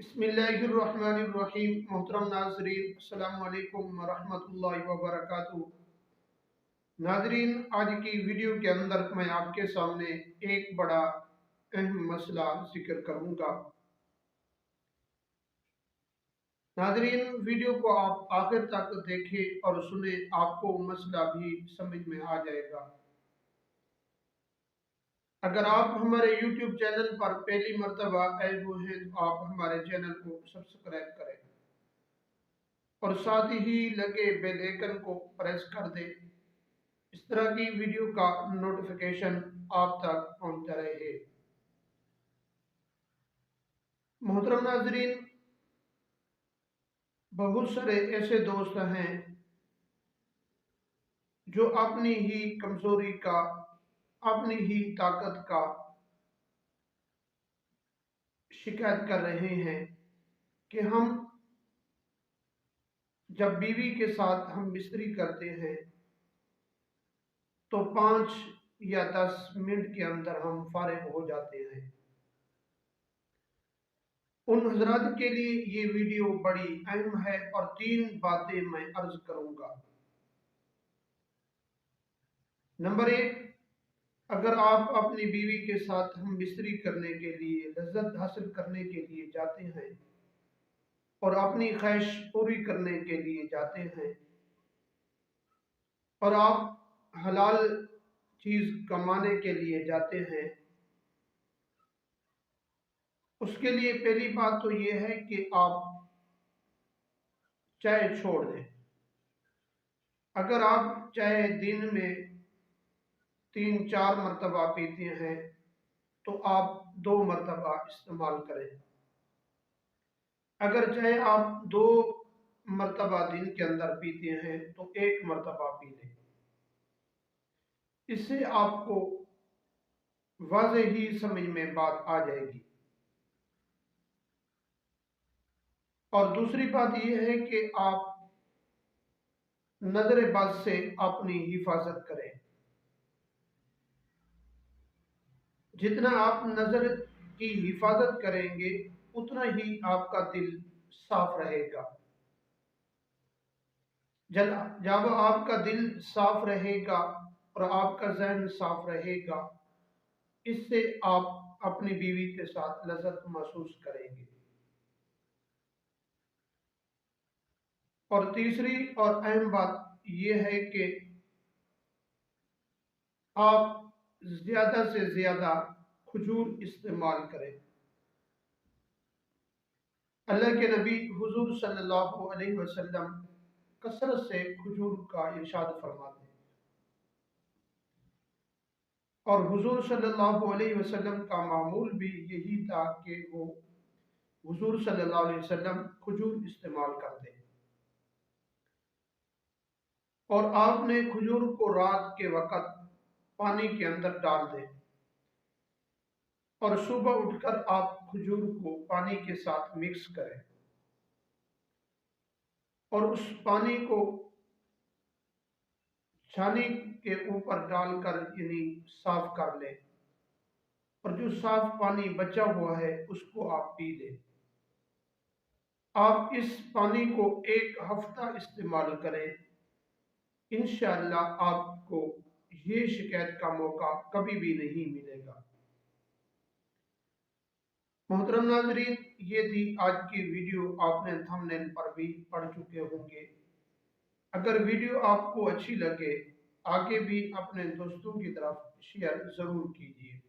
बिस्मिल्लाहिर्रहमानिर्रहीम। मोहतरम नाजरीन, अस्सलाम वालेकुम वरहमतुल्लाहि वबरकातुहू। नाजरीन, आज की वीडियो के अंदर मैं आपके सामने एक बड़ा अहम मसला जिक्र करूंगा। नाजरीन, वीडियो को आप आखिर तक देखें और सुने, आपको मसला भी समझ में आ जाएगा। अगर आप हमारे YouTube चैनल पर पहली मर्तबा आए हुए हैं तो आप हमारे चैनल को सब्सक्राइब करें और साथ ही लगे बेल आइकन को प्रेस कर दें। इस तरह की वीडियो का नोटिफिकेशन आप तक पहुंचता रहे। मोहतरम नाजरीन, बहुत सारे ऐसे दोस्त हैं जो अपनी ही कमजोरी का, अपनी ही ताकत का शिकायत कर रहे हैं कि हम जब बीवी के साथ हम बिस्तरी करते हैं तो 5 या 10 मिनट के अंदर हम फारिग हो जाते हैं। उन हजरात के लिए ये वीडियो बड़ी अहम है और 3 बातें मैं अर्ज करूंगा। नंबर 1, अगर आप अपनी बीवी के साथ हम बिस्तरी करने के लिए, लज्जत हासिल करने के लिए जाते हैं और अपनी ख्वाहिश पूरी करने के लिए जाते हैं और आप हलाल चीज कमाने के लिए जाते हैं, उसके लिए पहली बात तो ये है कि आप चाय छोड़ दें। अगर आप चाय दिन में 3-4 मरतबा पीते हैं तो आप 2 मरतबा इस्तेमाल करें। अगर चाहे आप 2 मरतबा दिन के अंदर पीते हैं तो 1 मरतबा पी लें। इससे आपको वाज़ेह ही समझ में बात आ जाएगी। और दूसरी बात यह है कि आप नजर बद से अपनी हिफाजत करें। जितना आप नजर की हिफाजत करेंगे उतना ही आपका दिल साफ रहेगा। जब आपका दिल साफ रहेगा और आपका जहन साफ रहेगा, इससे आप अपनी बीवी के साथ लज़्ज़त महसूस करेंगे। और तीसरी और अहम बात यह है कि आप ज्यादा से ज्यादा खजूर इस्तेमाल करें। अल्लाह के नबी हुजूर सल्लल्लाहु अलैहि वसल्लम कसरत से खजूर का इरशाद फरमाते हैं और हुजूर सल्लल्लाहु अलैहि वसल्लम का मामूल भी यही था कि वो हुजूर सल्लल्लाहु अलैहि वसल्लम खजूर इस्तेमाल करते हैं। और आपने खजूर को रात के वक़्त पानी के अंदर डाल दें और सुबह उठकर आप खजूर को पानी के साथ मिक्स करें और उस पानी को छानी के ऊपर डालकर यानी साफ कर लें और जो साफ पानी बचा हुआ है उसको आप पी लें। आप इस पानी को 1 हफ्ता इस्तेमाल करें, इंशाअल्लाह आपको ये शिकायत का मौका कभी भी नहीं मिलेगा। मोहतरम नाजरीन, ये थी आज की वीडियो। आपने थंबनेल पर भी पढ़ चुके होंगे। अगर वीडियो आपको अच्छी लगे, आगे भी अपने दोस्तों की तरफ शेयर जरूर कीजिए।